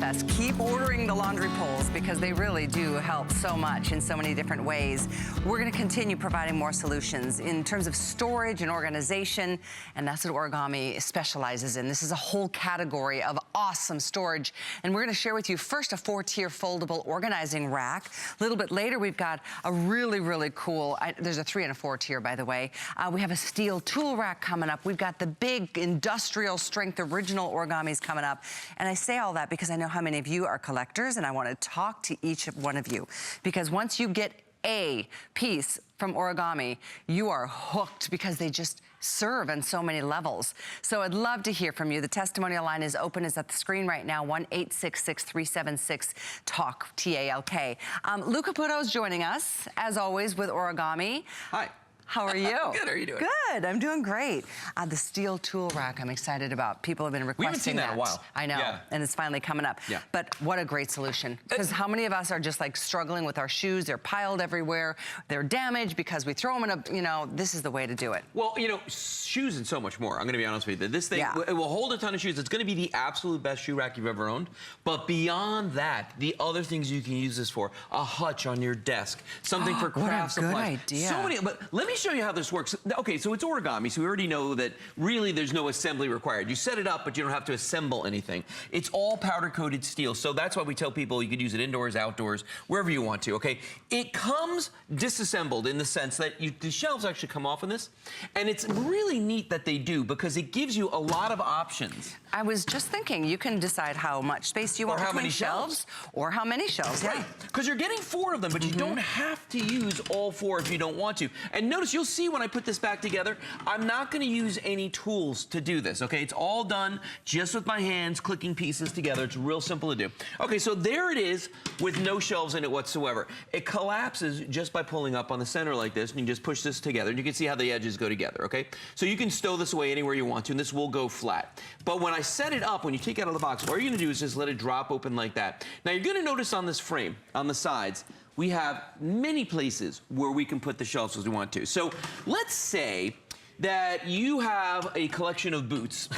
with us. Keep ordering the laundry poles because they really do help so much in so many different ways. We're gonna continue providing more solutions in terms of storage and organization, and that's what Origami specializes in. This is a whole category of awesome storage, and we're gonna share with you first a 4-tier foldable organizing rack. A little bit later, we've got a really, really cool, there's a 3 and a 4 tier, by the way. We have a steel tool rack coming up. We've got the big industrial strength original Origamis coming up. And I say all that because I know how many of you are collectors, and I want to talk to each one of you. Because once you get a piece from Origami, you are hooked because they just serve on so many levels. So I'd love to hear from you. The testimonial line is open, is at the screen right now, 1-866-376-TALK, T-A-L-K. Lou Caputo's joining us, as always, with Origami. Hi. How are you? Good, how are you doing? Good, I'm doing great. The steel tool rack I'm excited about. People have been requesting that. We haven't seen that in a while. I know, yeah. And it's finally coming up. Yeah. But what a great solution. Because how many of us are just like struggling with our shoes? They're piled everywhere. They're damaged because we throw them in a, you know, this is the way to do it. Well, you know, shoes and so much more. I'm gonna be honest with you. This thing, it will hold a ton of shoes. It's gonna be the absolute best shoe rack you've ever owned. But beyond that, the other things you can use this for, a hutch on your desk, something for craft supplies. What a good idea. So many, but let me show you how this works. Okay, so it's Origami, so we already know that really there's no assembly required. You set it up, but you don't have to assemble anything. It's all powder-coated steel, so that's why we tell people you could use it indoors, outdoors, wherever you want to, okay? It comes disassembled in the sense that the shelves actually come off in this, and it's really neat that they do because it gives you a lot of options. I was just thinking, you can decide how much space you want between shelves, or how many shelves, right? Because you're getting 4 of them, but you don't have to use all 4 if you don't want to. And notice, you'll see when I put this back together, I'm not gonna use any tools to do this, okay? It's all done just with my hands, clicking pieces together. It's real simple to do. Okay, so there it is with no shelves in it whatsoever. It collapses just by pulling up on the center like this, and you just push this together, and you can see how the edges go together, okay? So you can stow this away anywhere you want to, and this will go flat. But when I set it up, when you take it out of the box, all you're gonna do is just let it drop open like that. Now you're gonna notice on this frame, on the sides, we have many places where we can put the shelves as we want to. So let's say that you have a collection of boots,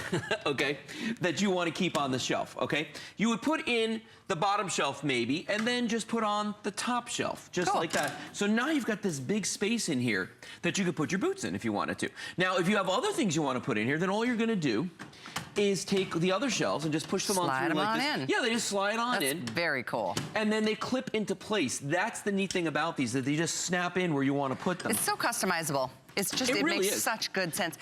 okay, that you want to keep on the shelf, okay? You would put in the bottom shelf maybe, and then just put on the top shelf, just like that. So now you've got this big space in here that you could put your boots in if you wanted to. Now, if you have other things you want to put in here, then all you're gonna do is take the other shelves and just push them on through like this. In. Yeah, they just slide on in. That's very cool. And then they clip into place. That's the neat thing about these, that they just snap in where you want to put them. It's so customizable. It's just, it really makes such good sense.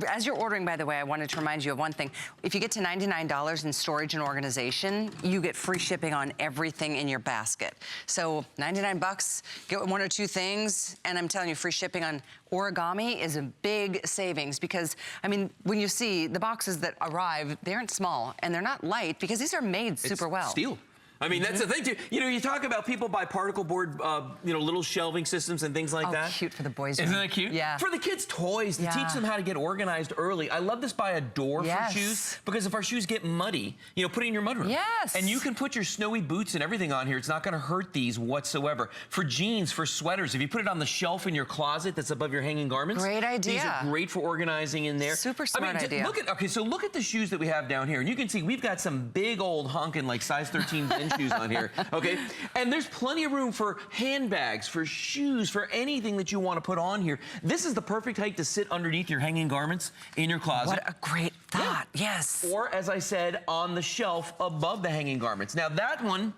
As you're ordering, by the way, I wanted to remind you of one thing. If you get to $99 in storage and organization, you get free shipping on everything in your basket. So 99 bucks, get 1 or 2 things, and I'm telling you, free shipping on Origami is a big savings because, I mean, when you see the boxes that arrive, they aren't small and they're not light because these are made super well. Steel. I mean, that's the thing too. You know, you talk about people buy particle board, you know, little shelving systems and things like that. Oh, cute for the boys. Isn't that cute? Yeah. For the kids' toys, to teach them how to get organized early. I love this by a door for shoes, because if our shoes get muddy, you know, put it in your mudroom. Yes. And you can put your snowy boots and everything on here. It's not gonna hurt these whatsoever. For jeans, for sweaters, if you put it on the shelf in your closet that's above your hanging garments. Great idea. These are great for organizing in there. Super smart idea. Look at, okay, so look at the shoes that we have down here. And you can see we've got some big old honking like size 13 Ben shoes on here. Okay, and there's plenty of room for handbags, for shoes, for anything that you want to put on here. This is the perfect height to sit underneath your hanging garments in your closet. What a great thought, yes. Or, as I said, on the shelf above the hanging garments. Now, that one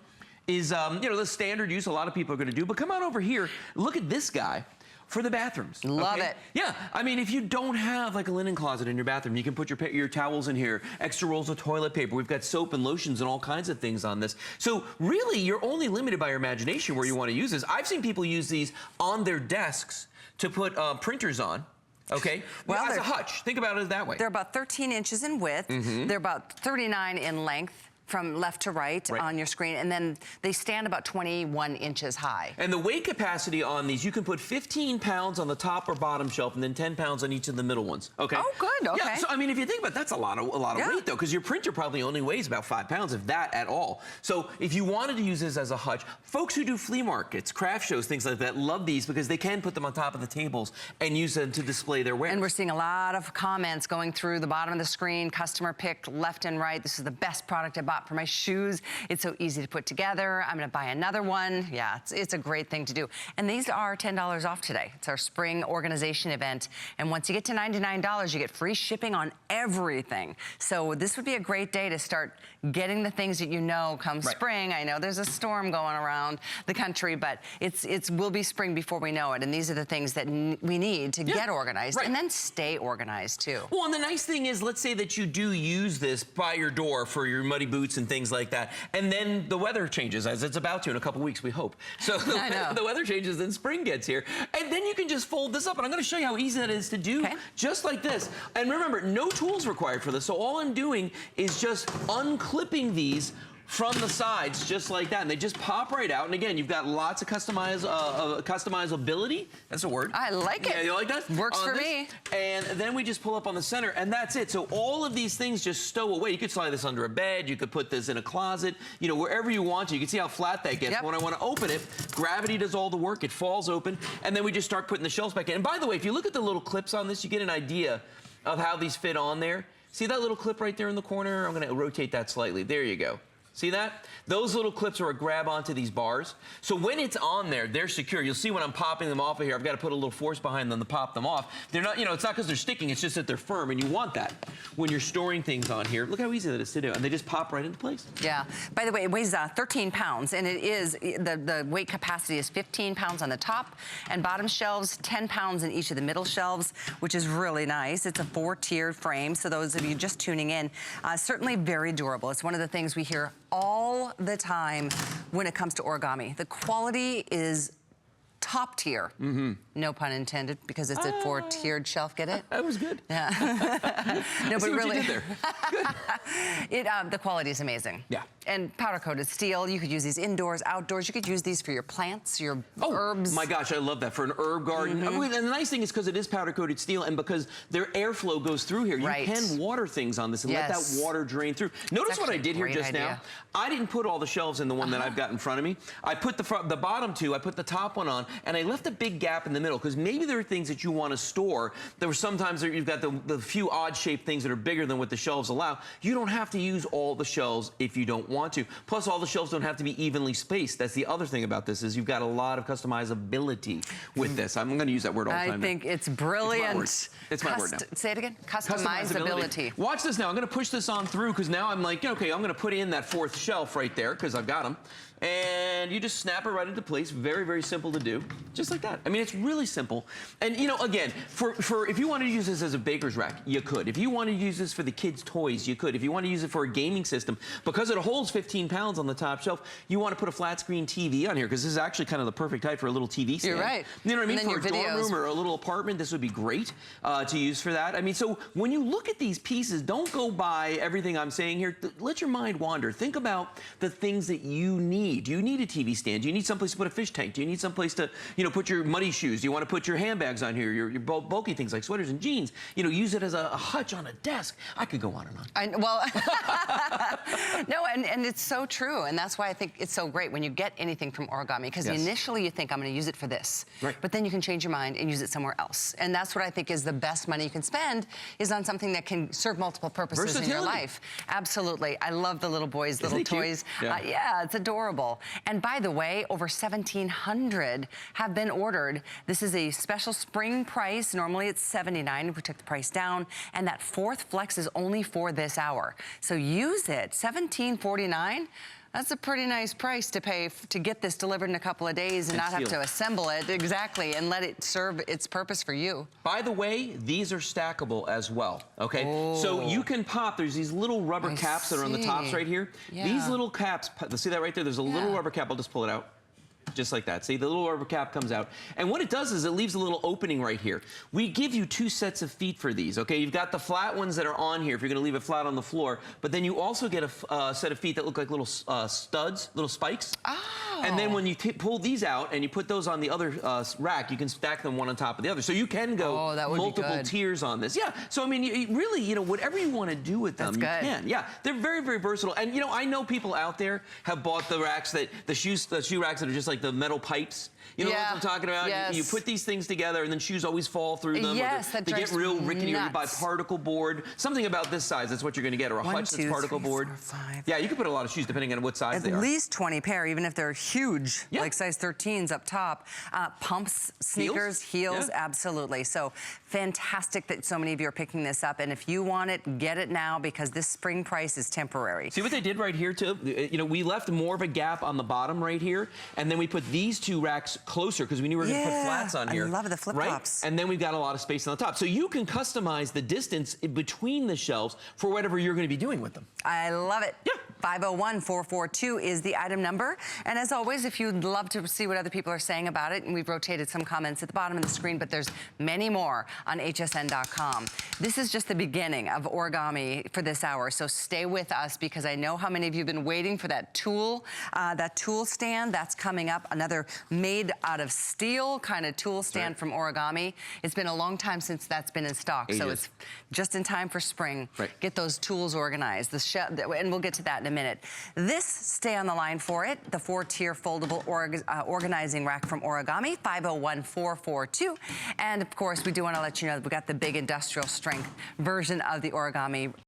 is, you know, the standard use a lot of people are going to do, but come on over here, look at this guy. For the bathrooms. Love it. Yeah, I mean, if you don't have like a linen closet in your bathroom, you can put your towels in here, extra rolls of toilet paper. We've got soap and lotions and all kinds of things on this. So really, you're only limited by your imagination where you want to use this. I've seen people use these on their desks to put printers on. Okay, well, as a hutch. Think about it that way. They're about 13 inches in width. They're about 39 in length. From left to right on your screen, and then they stand about 21 inches high. And the weight capacity on these, you can put 15 pounds on the top or bottom shelf, and then 10 pounds on each of the middle ones. Okay. Oh, good. Okay. Yeah. So I mean, if you think about it, that's a lot of weight, though, because your printer probably only weighs about 5 pounds, if that at all. So if you wanted to use this as a hutch, folks who do flea markets, craft shows, things like that, love these because they can put them on top of the tables and use them to display their wares. And we're seeing a lot of comments going through the bottom of the screen. Customer picked left and right. This is the best product I bought spot for my shoes. It's so easy to put together. I'm gonna buy another one. Yeah, it's a great thing to do. And these are $10 off today. It's our spring organization event. And once you get to $99, you get free shipping on everything. So this would be a great day to start getting the things that you know come spring. I know there's a storm going around the country, but it will be spring before we know it. And these are the things that we need to get organized and then stay organized too. Well, and the nice thing is, let's say that you do use this by your door for your muddy boots and things like that, and then the weather changes, as it's about to in a couple weeks, we hope. So the weather changes, then spring gets here, and then you can just fold this up, and I'm going to show you how easy that is to do, just like this. And remember, no tools required for this, so all I'm doing is just unclipping these from the sides, just like that, and they just pop right out. And again, you've got lots of customizability. That's a word. I like it. Yeah, you like that? Works for me. And then we just pull up on the center, and that's it. So all of these things just stow away. You could slide this under a bed. You could put this in a closet. You know, wherever you want to. You can see how flat that gets. When I want to open it, gravity does all the work. It falls open, and then we just start putting the shelves back in. And by the way, if you look at the little clips on this, you get an idea of how these fit on there. See that little clip right there in the corner? I'm going to rotate that slightly. There you go. See that? Those little clips are a grab onto these bars. So when it's on there, they're secure. You'll see when I'm popping them off of here, I've got to put a little force behind them to pop them off. They're not, you know, it's not because they're sticking, it's just that they're firm, and you want that when you're storing things on here. Look how easy that is to do, and they just pop right into place. Yeah. By the way, it weighs 13 pounds, and it is, the weight capacity is 15 pounds on the top and bottom shelves, 10 pounds in each of the middle shelves, which is really nice. It's a 4-tiered frame, so those of you just tuning in, certainly very durable. It's one of the things we hear all the time when it comes to origami. The quality is top tier. No pun intended, because it's a 4-tiered shelf. Get it? That was good. Yeah. No, but really, what you did there. The quality is amazing. Yeah. And powder coated steel. You could use these indoors, outdoors. You could use these for your plants, your herbs. My gosh, I love that for an herb garden. I mean, and the nice thing is because it is powder coated steel, and because their airflow goes through here, you can water things on this and let that water drain through. Notice what I did here just now. I didn't put all the shelves in the one that I've got in front of me. I put the bottom two. I put the top one on, and I left a big gap in the middle because maybe there are things that you want to store. There were sometimes you've got the few odd-shaped things that are bigger than what the shelves allow. You don't have to use all the shelves if you don't want to. Plus, all the shelves don't have to be evenly spaced. That's the other thing about this is you've got a lot of customizability with this. I'm going to use that word all the time. I think it's brilliant. It's my word now. Say it again. Customizability. Watch this now. I'm going to push this on through because now I'm like, okay, I'm going to put in that 4th shelf right there because I've got them. And you just snap it right into place. Very, very simple to do. Just like that. I mean, it's really simple. And, you know, again, if you wanted to use this as a baker's rack, you could. If you wanted to use this for the kids' toys, you could. If you want to use it for a gaming system, because it holds 15 pounds on the top shelf, you want to put a flat screen TV on here, because this is actually kind of the perfect height for a little TV stand. You're right. You know what I mean? For a dorm room or a little apartment, this would be great to use for that. I mean, so when you look at these pieces, don't go by everything I'm saying here. Let your mind wander. Think about the things that you need. Do you need a TV stand? Do you need someplace to put a fish tank? Do you need someplace to, you know, put your muddy shoes? Do you want to put your handbags on here? Your bulky things like sweaters and jeans? You know, use it as a hutch on a desk. I could go on and on. No, and it's so true, and that's why I think it's so great when you get anything from Origami, because initially you think, I'm going to use it for this, but then you can change your mind and use it somewhere else. And that's what I think is the best money you can spend, is on something that can serve multiple purposes in your life. Absolutely. I love the little boys' little toys. Yeah, it's adorable. And by the way, over 1,700 have been ordered. This is a special spring price. Normally it's $79. We took the price down, and that 4th flex is only for this hour. So use it. $17.49. That's a pretty nice price to pay to get this delivered in a couple of days and not have to assemble it. Exactly, and let it serve its purpose for you. By the way, these are stackable as well, okay? So you can pop, there's these little rubber caps that are on the tops right here. These little caps, see that right there? There's a little rubber cap. I'll just pull it out. Just like that. See, the little rubber cap comes out. And what it does is it leaves a little opening right here. We give you 2 sets of feet for these, okay? You've got the flat ones that are on here if you're going to leave it flat on the floor, but then you also get a set of feet that look like little studs, little spikes. And then when you pull these out and you put those on the other rack, you can stack them one on top of the other. So you can go multiple tiers on this. Yeah. So I mean, really, you know, whatever you want to do with them, you can. Yeah. They're very, very versatile. And you know, I know people out there have bought the racks the shoe racks that are just like the metal pipes. You know what I'm talking about? Yes. You put these things together and then shoes always fall through them. Yes, or they get real rickety, or you buy particle board. Something about this size, that's what you're going to get. Or a hutch that's particle board. 4, 5. Yeah, you can put a lot of shoes depending on what size they are. At least 20 pair, even if they're huge, like size 13s up top. Pumps, sneakers, heels, absolutely. So fantastic that so many of you are picking this up. And if you want it, get it now, because this spring price is temporary. See what they did right here too? You know, we left more of a gap on the bottom right here, and then we put these two racks closer because we knew we were going to put flats on here. I love the flip-flops. Right? And then we've got a lot of space on the top. So you can customize the distance between the shelves for whatever you're going to be doing with them. I love it. Yeah. 501-442 is the item number. And as always, if you'd love to see what other people are saying about it, and we've rotated some comments at the bottom of the screen, but there's many more on hsn.com. This is just the beginning of Origami for this hour, so stay with us, because I know how many of you have been waiting for that tool stand. That's coming up, another made out of steel kind of tool stand from Origami. It's been a long time since that's been in stock, so it's just in time for spring. Get those tools organized, and we'll get to that in a minute. This, stay on the line for it, the 4-tier foldable organizing rack from Origami, 501-442. And of course, we do want to let you know that we got the big industrial strength version of the Origami